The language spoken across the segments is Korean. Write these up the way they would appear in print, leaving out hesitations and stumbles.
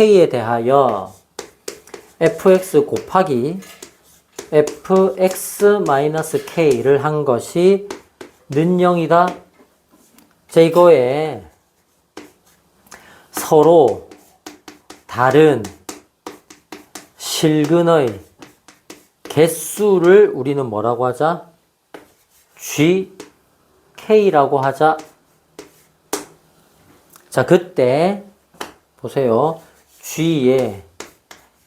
k에 대하여 fx 곱하기 fx-k를 한 것이 는 0이다. 자, 이거에 서로 다른 실근의 개수를 우리는 뭐라고 하자? gk라고 하자. 자, 그때 보세요. g에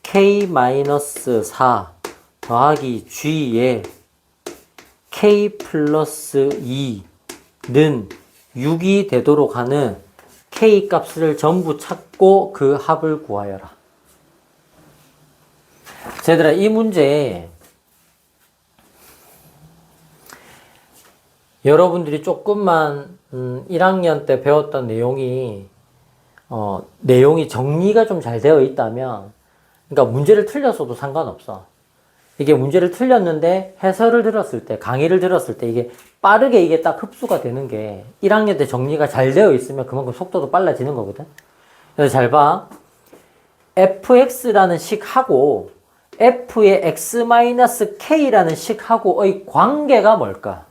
k-4 더하기 g에 k 플러스 2는 6이 되도록 하는 k 값을 전부 찾고 그 합을 구하여라. 자, 얘들아, 이 문제 여러분들이 조금만 1학년 때 배웠던 내용이 정리가 좀 잘 되어 있다면, 그러니까 문제를 틀렸어도 상관없어. 이게 문제를 틀렸는데 해설을 들었을 때, 강의를 들었을 때 이게 빠르게 이게 딱 흡수가 되는 게 1학년 때 정리가 잘 되어 있으면 그만큼 속도도 빨라지는 거거든. 그래서 잘 봐. fx라는 식하고 f의 x-k라는 식하고의 관계가 뭘까?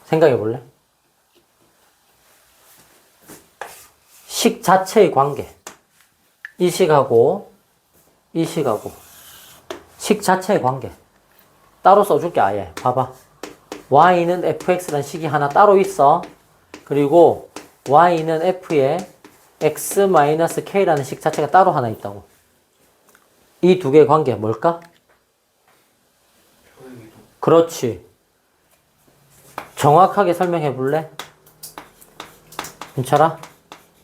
생각해 볼래? 식 자체의 관계. 이 식하고 이 식하고 식 자체의 관계. 따로 써줄게. 아예 봐봐. y는 fx라는 식이 하나 따로 있어. 그리고 y는 f의 x-k라는 식 자체가 따로 하나 있다고. 이 두 개의 관계 뭘까? 그렇지. 정확하게 설명해 볼래? 괜찮아?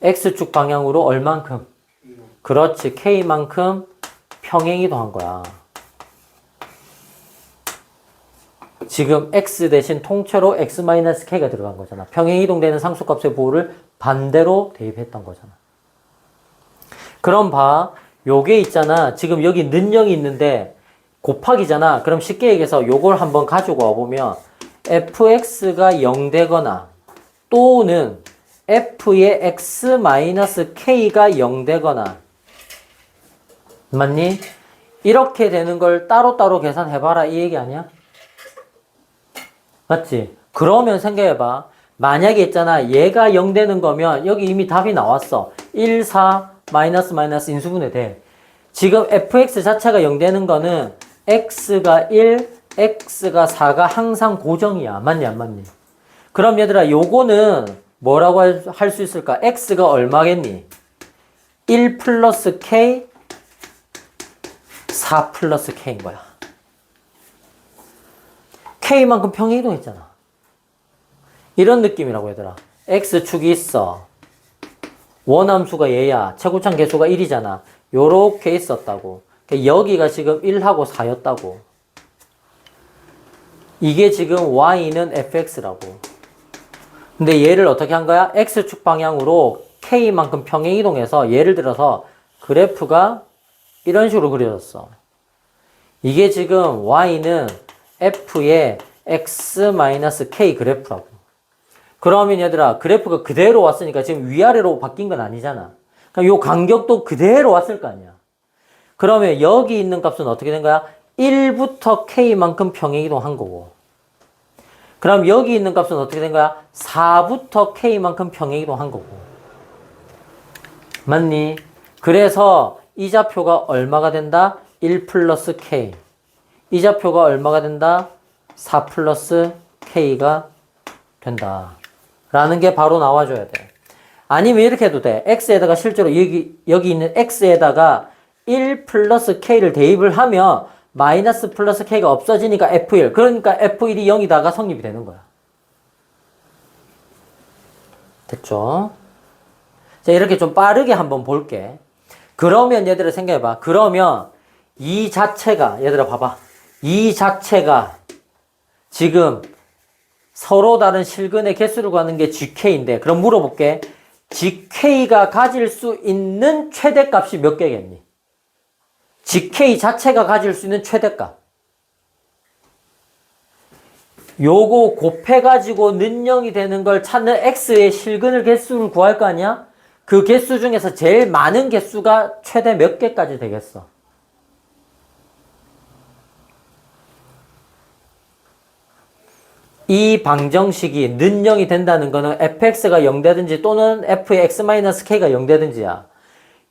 x축 방향으로 얼만큼? 그렇지. k만큼 평행이동한 거야. 지금 x 대신 통째로 x-k가 들어간 거잖아. 평행이동되는 상수값의 보호를 반대로 대입했던 거잖아. 그럼 봐. 요게 있잖아. 지금 여기 는 0이 있는데 곱하기잖아. 그럼 쉽게 얘기해서 요걸 한번 가지고 와보면 fx가 0 되거나 또는 f의 x-k가 0 되거나, 맞니? 이렇게 되는 걸 따로따로 계산해봐라 이 얘기 아니야? 맞지? 그러면 생각해봐. 만약에 있잖아. 얘가 0 되는 거면 여기 이미 답이 나왔어. 1, 4, 마이너스 인수분해 돼. 지금 fx 자체가 0 되는 거는 x가 1, x가 4가 항상 고정이야. 맞니 안 맞니? 그럼 얘들아 요거는 뭐라고 할 수 있을까? x가 얼마겠니? 1 플러스 k, 4 플러스 k인 거야. k만큼 평행이동했잖아. 이런 느낌이라고 얘들아. x축이 있어. 원함수가 얘야. 최고참 개수가 1이잖아. 요렇게 있었다고. 여기가 지금 1하고 4였다고. 이게 지금 y는 fx라고. 근데 얘를 어떻게 한 거야? x축 방향으로 k만큼 평행이동해서 예를 들어서 그래프가 이런 식으로 그려졌어. 이게 지금 y는 f의 x-k 그래프라고. 그러면 얘들아 그래프가 그대로 왔으니까 지금 위아래로 바뀐 건 아니잖아. 그럼 요 간격도 그대로 왔을 거 아니야. 그러면 여기 있는 값은 어떻게 된 거야? 1부터 k만큼 평행이동한 거고. 그럼 여기 있는 값은 어떻게 된 거야? 4부터 k만큼 평행이동한 거고. 맞니? 그래서 이 좌표가 얼마가 된다? 1 플러스 k. 이 좌표가 얼마가 된다? 4 플러스 k가 된다. 라는 게 바로 나와줘야 돼. 아니면 이렇게 해도 돼. x에다가 실제로 여기 있는 x에다가 1 플러스 k를 대입을 하면 마이너스 플러스 k가 없어지니까 f1. 그러니까 f1이 0이다가 성립이 되는 거야. 됐죠? 자, 이렇게 좀 빠르게 한번 볼게. 그러면 얘들아 생각해봐. 그러면 이 자체가, 얘들아 봐봐. 이 자체가 지금 서로 다른 실근의 개수를 구하는 게 gk인데, 그럼 물어볼게. gk가 가질 수 있는 최대값이 몇 개겠니? gk 자체가 가질 수 있는 최대값. 요거 곱해가지고 는 0이 되는 걸 찾는 x의 실근을 개수를 구할 거 아니야? 그 개수 중에서 제일 많은 개수가 최대 몇 개까지 되겠어? 이 방정식이 는 0이 된다는 거는 fx가 0 되든지 또는 f의 x-k가 0 되든지야.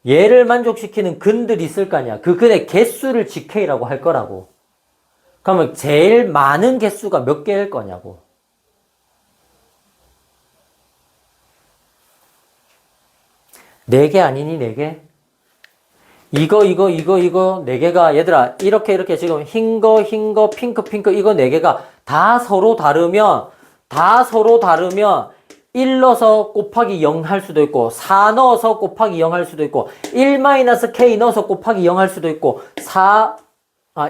얘를 만족시키는 근들이 있을 거 아니야. 그 근의 개수를 gk라고 할 거라고. 그러면 제일 많은 개수가 몇 개일 거냐고. 네 개 아니니, 네 개? 이거, 네 개가, 얘들아, 이렇게 지금 흰 거, 핑크, 이거 네 개가 다 서로 다르면 1 넣어서 곱하기 0 할 수도 있고, 4 넣어서 곱하기 0 할 수도 있고, 1-k 넣어서 곱하기 0 할 수도 있고,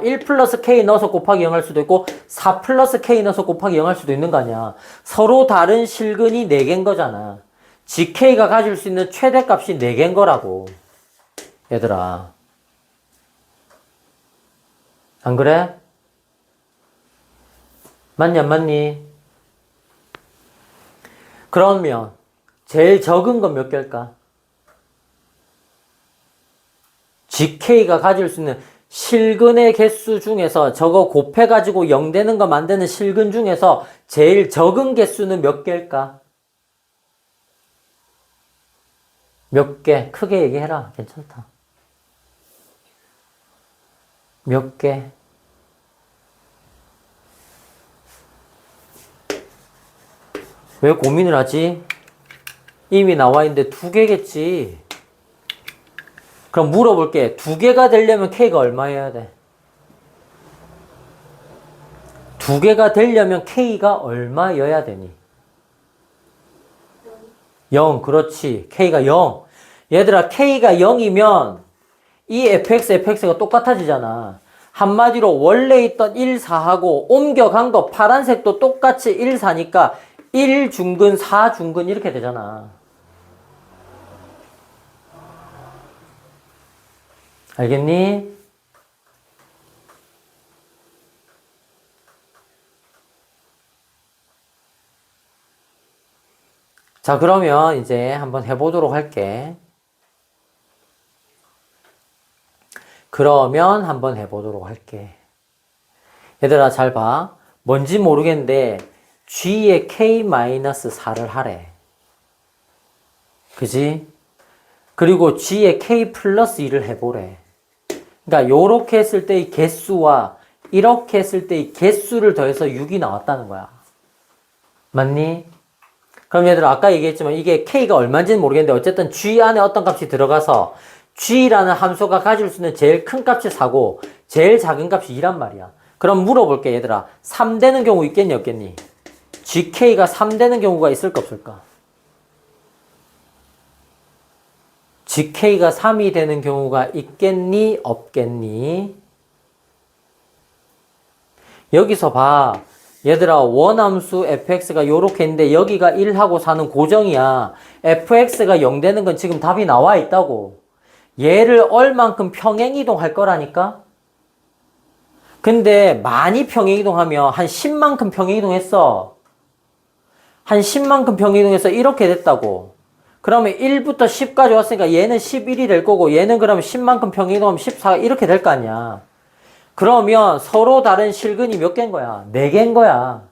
1 플러스 k 넣어서 곱하기 0 할 수도 있고, 4 플러스 k 넣어서 곱하기 0 할 수도 있는 거 아니야. 서로 다른 실근이 4개인 거잖아. gk가 가질 수 있는 최대값이 4개인 거라고. 얘들아. 안 그래? 맞니, 안 맞니? 그러면, 제일 적은 건 몇 개일까? gk가 가질 수 있는 실근의 개수 중에서 저거 곱해가지고 0 되는 거 만드는 실근 중에서 제일 적은 개수는 몇 개일까? 몇 개? 크게 얘기해라. 괜찮다. 몇 개? 왜 고민을 하지? 이미 나와 있는데 2개겠지. 그럼 물어볼게. 2개가 되려면 K가 얼마여야 돼? 2개가 되려면 K가 얼마여야 되니? 0, 그렇지. K가 0. 얘들아, K가 0이면 이 fx가 똑같아지잖아. 한마디로 원래 있던 1, 4하고 옮겨간 거 파란색도 똑같이 1, 4니까 1 중근, 4 중근 이렇게 되잖아. 알겠니? 자, 그러면 이제 한번 해보도록 할게. 얘들아, 잘 봐. 뭔지 모르겠는데 g에 k-4를 하래. 그지? 그리고 g에 k 플러스 2를 해보래. 그러니까 요렇게 했을 때의 개수와 이렇게 했을 때의 개수를 더해서 6이 나왔다는 거야. 맞니? 그럼 얘들아, 아까 얘기했지만 이게 k가 얼마인지는 모르겠는데 어쨌든 g 안에 어떤 값이 들어가서 g라는 함수가 가질 수 있는 제일 큰 값이 4고 제일 작은 값이 2란 말이야. 그럼 물어볼게, 얘들아. 3 되는 경우 있겠니, 없겠니? gk가 3 되는 경우가 있을까, 없을까? gk가 3이 되는 경우가 있겠니, 없겠니? 여기서 봐. 얘들아, 원함수 fx가 요렇게 있는데 여기가 1하고 4는 고정이야. fx가 0 되는 건 지금 답이 나와 있다고. 얘를 얼만큼 평행이동 할 거라니까? 근데 많이 평행이동하면 한 10만큼 평행이동했어. 한 10만큼 평행이동해서 이렇게 됐다고. 그러면 1부터 10까지 왔으니까 얘는 11이 될 거고 얘는 그러면 10만큼 평행이동하면 14가 이렇게 될 거 아니야. 그러면 서로 다른 실근이 몇 개인 거야? 4개인 거야.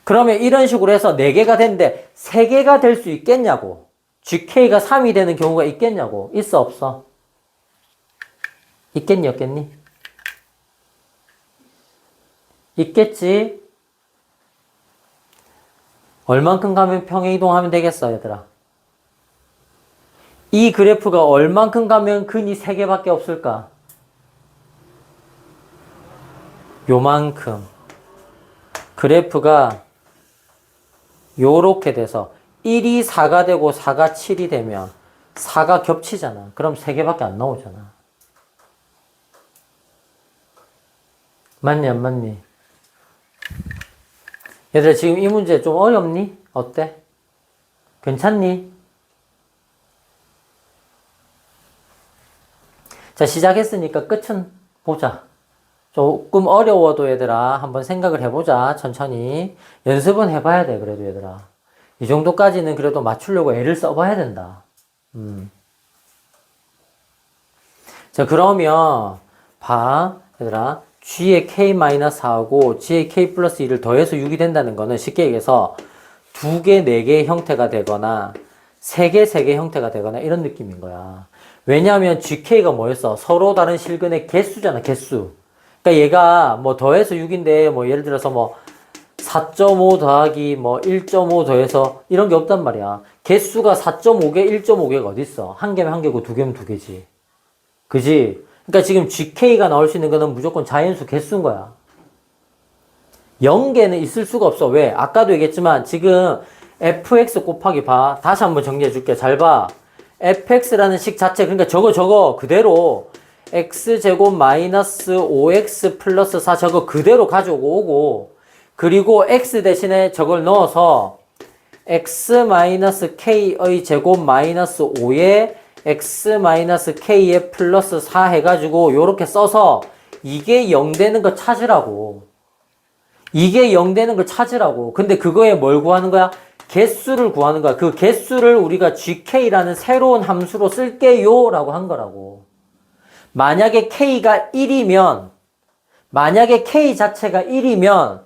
그러면 이런 식으로 해서 4개가 됐는데 3개가 될 수 있겠냐고. GK가 3이 되는 경우가 있겠냐고. 있어, 없어? 있겠니, 없겠니? 있겠지? 얼만큼 가면 평행이동하면 되겠어, 얘들아? 이 그래프가 얼만큼 가면 근이 3개밖에 없을까? 요만큼. 그래프가 요렇게 돼서 1이 4가 되고 4가 7이 되면 4가 겹치잖아. 그럼 3개밖에 안 나오잖아. 맞니, 안 맞니? 얘들아, 지금 이 문제 좀 어렵니? 어때? 괜찮니? 자, 시작했으니까 끝은 보자. 조금 어려워도 얘들아 한번 생각을 해보자. 천천히 연습은 해봐야 돼. 그래도 얘들아 이 정도까지는 그래도 맞추려고 애를 써봐야 된다. 자 그러면 봐 얘들아 g의 k-4하고 g의 k 플러스 2를 더해서 6이 된다는 거는 쉽게 얘기해서 2개, 4개의 형태가 되거나 3개, 3개의 형태가 되거나 이런 느낌인 거야. 왜냐하면 gk가 뭐였어? 서로 다른 실근의 개수잖아, 개수. 그러니까 얘가 뭐 더해서 6인데 뭐 예를 들어서 뭐 4.5 더하기 뭐 1.5 더해서 이런 게 없단 말이야. 개수가 4.5개, 1.5개가 어딨어? 한 개면 한 개고 두 개면 두 개지. 그지? 그러니까 지금 gk가 나올 수 있는 거는 무조건 자연수 개수인 거야. 0개는 있을 수가 없어. 왜? 아까도 얘기했지만 지금 fx 곱하기 봐. 다시 한번 정리해 줄게. 잘 봐. fx라는 식 자체 그러니까 저거 그대로 x제곱 마이너스 5x 플러스 4 저거 그대로 가져오고 그리고 x 대신에 저걸 넣어서 x 마이너스 k의 제곱 마이너스 5에 x 마이너스 k의 플러스 4 해가지고 요렇게 써서 이게 0 되는 거 찾으라고. 이게 0 되는 걸 찾으라고. 근데 그거에 뭘 구하는 거야? 개수를 구하는 거야. 그 개수를 우리가 gk라는 새로운 함수로 쓸게요 라고 한 거라고. 만약에 k가 1이면 만약에 k 자체가 1이면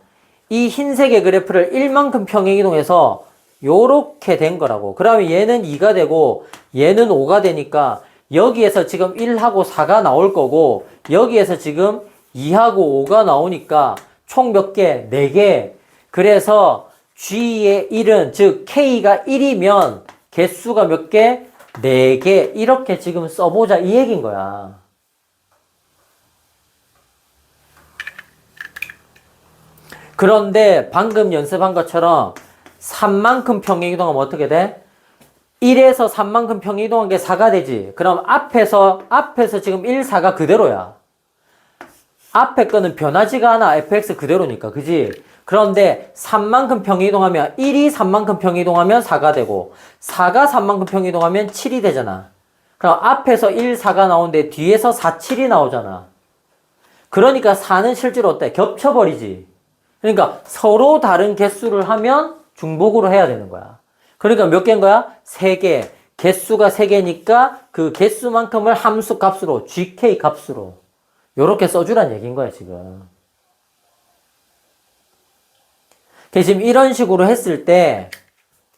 이 흰색의 그래프를 1만큼 평행이동해서 요렇게 된 거라고. 그러면 얘는 2가 되고 얘는 5가 되니까 여기에서 지금 1하고 4가 나올 거고 여기에서 지금 2하고 5가 나오니까 총 몇 개? 4개. 그래서 G의 1은 즉 K가 1이면 개수가 몇 개? 4개. 이렇게 지금 써보자 이 얘기인 거야. 그런데 방금 연습한 것처럼 3만큼 평행이동하면 어떻게 돼? 1에서 3만큼 평행이동한 게 4가 되지. 그럼 앞에서 지금 1, 4가 그대로야. 앞에 거는 변하지가 않아. fx 그대로니까. 그지? 그런데 3만큼 평행이동하면 1이 3만큼 평행이동하면 4가 되고 4가 3만큼 평행이동하면 7이 되잖아. 그럼 앞에서 1, 4가 나오는데 뒤에서 4, 7이 나오잖아. 그러니까 4는 실제로 어때? 겹쳐버리지. 그러니까 서로 다른 개수를 하면 중복으로 해야 되는 거야. 그러니까 몇 개인 거야? 3개. 개수가 3개니까 그 개수만큼을 함수 값으로 gk 값으로 요렇게 써주란 얘기인 거야 지금. 지금 이런 식으로 했을 때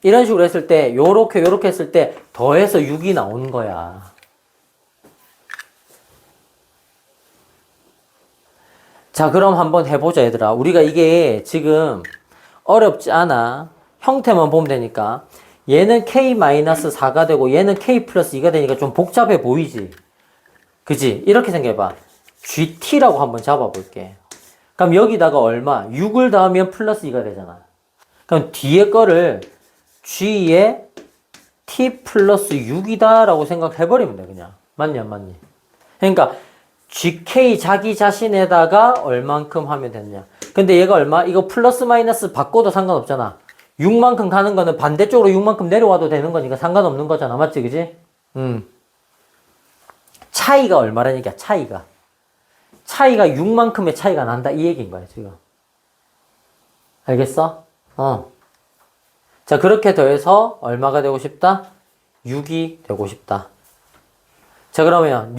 요렇게 했을 때 더해서 6이 나오는 거야. 자 그럼 한번 해보자 얘들아. 우리가 이게 지금 어렵지 않아. 형태만 보면 되니까. 얘는 k-4가 되고 얘는 k 플러스 2가 되니까 좀 복잡해 보이지. 그지? 이렇게 생각해봐. gt라고 한번 잡아볼게. 그럼 여기다가 얼마? 6을 더하면 플러스 2가 되잖아. 그럼 뒤에 거를 g의 t 플러스 6이다 라고 생각해버리면 돼 그냥. 맞니 안 맞니? 그러니까 gk 자기 자신에다가 얼만큼 하면 되냐. 근데 얘가 얼마? 이거 플러스 마이너스 바꿔도 상관없잖아. 6만큼 가는 거는 반대쪽으로 6만큼 내려와도 되는 거니까 상관없는 거잖아. 맞지 그지? 차이가 얼마라는 얘기야. 차이가 6만큼의 차이가 난다 이 얘기인 거야 지금. 알겠어? 자 그렇게 더해서 얼마가 되고 싶다? 6이 되고 싶다. 자 그러면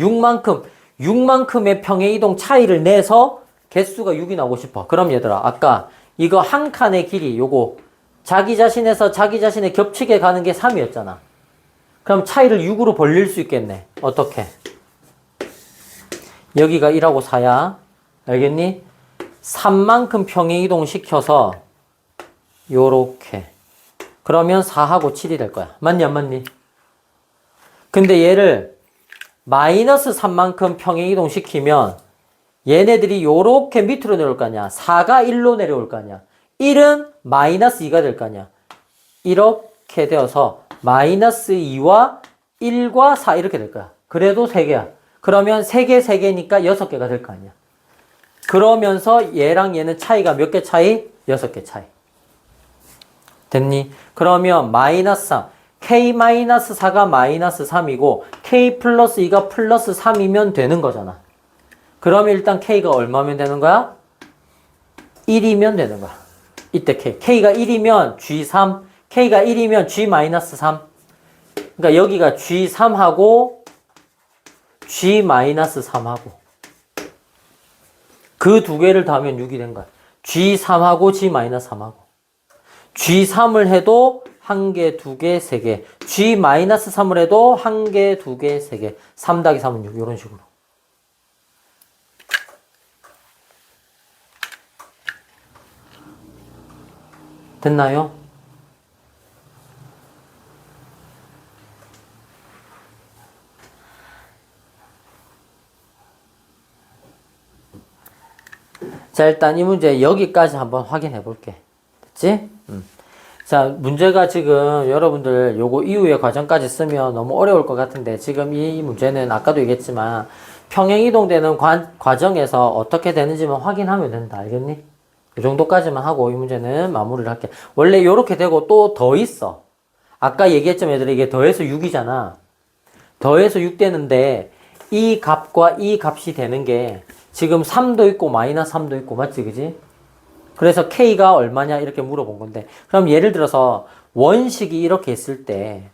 6만큼의 평행이동 차이를 내서 개수가 6이 나오고 싶어. 그럼 얘들아 아까 이거 한 칸의 길이 요거 자기 자신에서 자기 자신에 겹치게 가는 게 3이었잖아. 그럼 차이를 6으로 벌릴 수 있겠네. 어떻게? 여기가 1하고 4야. 알겠니? 3만큼 평행이동 시켜서 요렇게. 그러면 4하고 7이 될 거야. 맞니 안 맞니? 근데 얘를 마이너스 3만큼 평행이동 시키면 얘네들이 요렇게 밑으로 내려올 거 아니야. 4가 1로 내려올 거 아니야. 1은 마이너스 2가 될 거 아니야. 이렇게 되어서 마이너스 2와 1과 4 이렇게 될 거야. 그래도 3개야. 그러면 3개, 3개니까 6개가 될 거 아니야. 그러면서 얘랑 얘는 차이가 몇 개 차이? 6개 차이. 됐니? 그러면 마이너스 3. K-4가 마이너스 3이고 K 플러스 2가 플러스 3이면 되는 거잖아. 그러면 일단 K가 얼마면 되는 거야? 1이면 되는 거야. 이때 K. K가 1이면 G3, K가 1이면 G-3. 그러니까 여기가 G3하고 G-3하고 그 두 개를 더하면 6이 된 거야. G3하고 G-3하고 G3을 해도 1개, 2개, 3개 G-3을 해도 1개, 2개, 3개 3 더하기 3은 6 이런 식으로. 됐나요? 자, 일단 이 문제 여기까지 한번 확인해 볼게. 됐지? 자, 문제가 지금 여러분들 요거 이후의 과정까지 쓰면 너무 어려울 것 같은데 지금 이 문제는 아까도 얘기했지만 평행이동되는 과정에서 어떻게 되는지만 확인하면 된다. 알겠니? 이 정도까지만 하고 이 문제는 마무리를 할게. 원래 요렇게 되고 또 더 있어. 아까 얘기했지만 얘들아 이게 더해서 6이잖아. 더해서 6 되는데 이 값과 이 값이 되는 게 지금 3도 있고 마이너스 3도 있고 맞지 그지? 그래서 K가 얼마냐 이렇게 물어본 건데 그럼 예를 들어서 원식이 이렇게 있을 때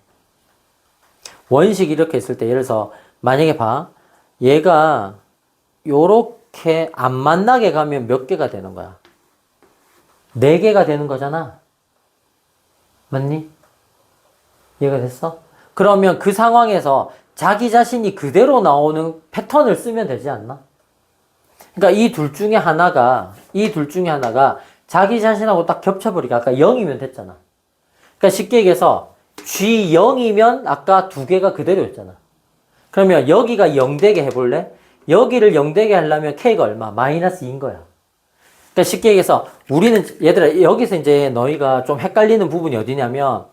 예를 들어서 만약에 봐 얘가 요렇게 안 만나게 가면 몇 개가 되는 거야? 4개가 되는 거잖아. 맞니? 이해가 됐어? 그러면 그 상황에서 자기 자신이 그대로 나오는 패턴을 쓰면 되지 않나? 그러니까 이 둘 중에 하나가 자기 자신하고 딱 겹쳐버리게 아까 0이면 됐잖아. 그러니까 쉽게 얘기해서 G0이면 아까 두 개가 그대로였잖아. 그러면 여기가 0 되게 해볼래? 여기를 0 되게 하려면 K가 얼마? 마이너스 2인 거야. 그러니까 쉽게 얘기해서 우리는 얘들아 여기서 이제 너희가 좀 헷갈리는 부분이 어디냐면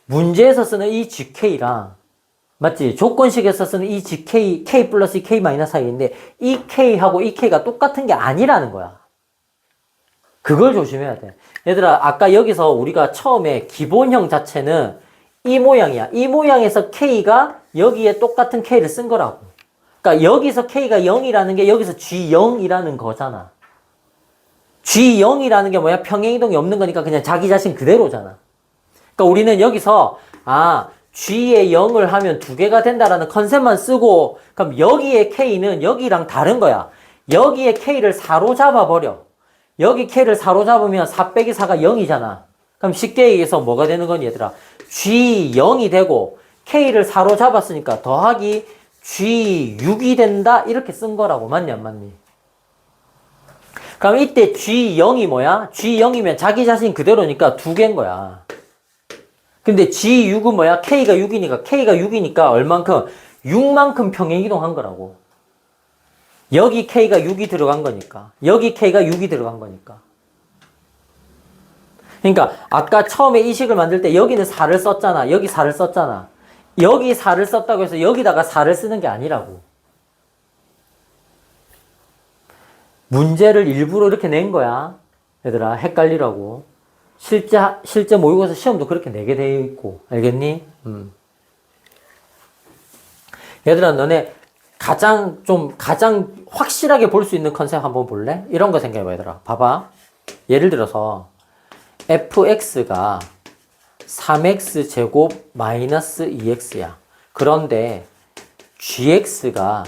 문제에서 쓰는 이 GK랑 맞지? 조건식에서 쓰는 이 GK, K 플러스 K 마이너스 I인데 이 K하고 이 K가 똑같은 게 아니라는 거야. 그걸 조심해야 돼. 얘들아 아까 여기서 우리가 처음에 기본형 자체는 이 모양이야. 이 모양에서 K가 여기에 똑같은 K를 쓴 거라고. 그러니까 여기서 K가 0이라는 게 여기서 G0이라는 거잖아. G0이라는 게 뭐야? 평행이동이 없는 거니까 그냥 자기 자신 그대로잖아. 그러니까 우리는 여기서 G에 0을 하면 두 개가 된다라는 컨셉만 쓰고 그럼 여기에 K는 여기랑 다른 거야. 여기에 K를 4로 잡아버려. 여기 K를 4로 잡으면 4 빼기 4가 0이잖아. 그럼 쉽게 얘기해서 뭐가 되는 거니 얘들아? G0이 되고 K를 4로 잡았으니까 더하기 G6이 된다 이렇게 쓴 거라고. 맞니 안 맞니? 그럼 이때 G0이 뭐야? G0이면 자기 자신 그대로니까 두 개인 거야. 근데 G6은 뭐야? K가 6이니까 얼만큼? 6만큼 평행이동한 거라고. 여기 K가 6이 들어간 거니까. 여기 K가 6이 들어간 거니까. 그러니까 아까 처음에 이 식을 만들 때 여기는 4를 썼잖아. 여기 4를 썼잖아. 여기 4를 썼다고 해서 여기다가 4를 쓰는 게 아니라고. 문제를 일부러 이렇게 낸 거야. 얘들아 헷갈리라고. 실제 모의고사 시험도 그렇게 내게 되어 있고, 알겠니? 얘들아, 너네 가장 확실하게 볼 수 있는 컨셉 한번 볼래? 이런 거 생각해봐, 얘들아. 봐봐. 예를 들어서, fx가 3x 제곱 마이너스 2x야. 그런데, gx가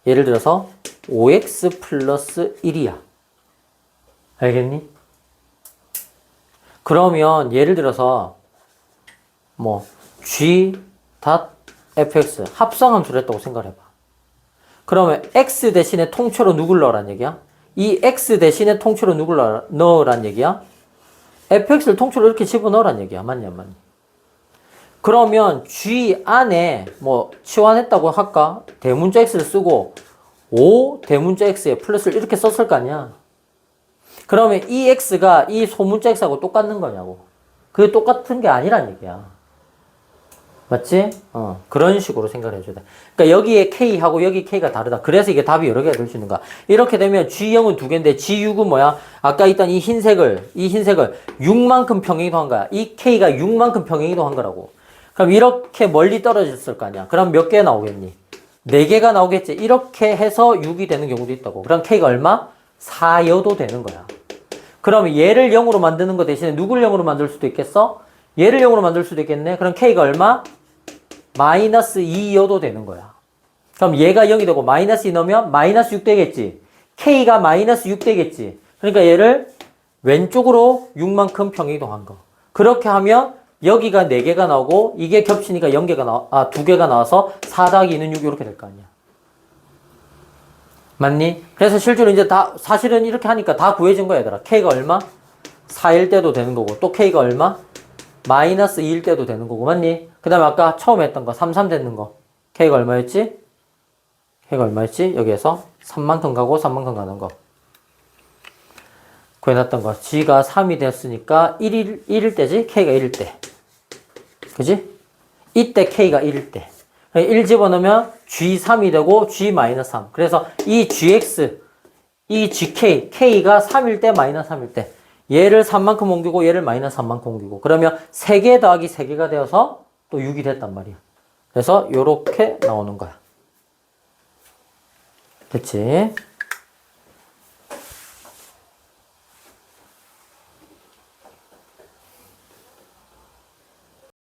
예를 들어서 5x 플러스 1이야. 알겠니? 그러면 예를 들어서 뭐 g.fx 합성함수를 했다고 생각을 해봐. 그러면 x 대신에 통째로 누굴 넣으란 얘기야? 이 x 대신에 통째로 누굴 넣으란 얘기야? fx를 통째로 이렇게 집어넣으란 얘기야. 맞냐 안 맞냐? 그러면 g 안에 뭐 치환했다고 할까? 대문자 x를 쓰고 5 대문자 x에 플러스를 이렇게 썼을 거 아니야? 그러면 이 x가 이 소문자 x하고 똑같는 거냐고. 그게 똑같은 게 아니란 얘기야. 맞지? 그런 식으로 생각을 해줘야 돼. 그러니까 여기에 k하고 여기 k가 다르다. 그래서 이게 답이 여러 개가 될 수 있는 거야. 이렇게 되면 G0은 두 개인데 G6은 뭐야? 아까 있던 이 흰색을 6만큼 평행이동한 거야. 이 k가 6만큼 평행이동한 거라고. 그럼 이렇게 멀리 떨어졌을 거 아니야. 그럼 몇 개 나오겠니? 4개가 나오겠지. 이렇게 해서 6이 되는 경우도 있다고. 그럼 K가 얼마? 4여도 되는 거야. 그럼 얘를 0으로 만드는 거 대신에 누굴 0으로 만들 수도 있겠어? 얘를 0으로 만들 수도 있겠네. 그럼 K가 얼마? 마이너스 2여도 되는 거야. 그럼 얘가 0이 되고 마이너스 2 넣으면 마이너스 6 되겠지. K가 마이너스 6 되겠지. 그러니까 얘를 왼쪽으로 6만큼 평행이동한 거. 그렇게 하면 여기가 4개가 나오고 이게 겹치니까 2개가 나와서 4 더하기 2는 6 이렇게 될 거 아니야. 맞니? 그래서 실제로 이제 사실은 이렇게 하니까 다 구해진 거야, 얘들아. K가 얼마? 4일 때도 되는 거고, 또 K가 얼마? 마이너스 2일 때도 되는 거고, 맞니? 그 다음에 아까 처음 했던 거, 3, 3 되는 거. K가 얼마였지? K가 얼마였지? 여기에서 3만큼 가고 3만큼 가는 거. 구해놨던 거. G가 3이 됐으니까 1일 때지? K가 1일 때. 그지? 이때 K가 1일 때. 1 집어넣으면 G3이 되고 G-3. 그래서 이 GX, 이 GK, K가 3일 때, 마이너스 3일 때. 얘를 3만큼 옮기고 얘를 마이너스 3만큼 옮기고. 그러면 3개 더하기 3개가 되어서 또 6이 됐단 말이야. 그래서 요렇게 나오는 거야. 됐지?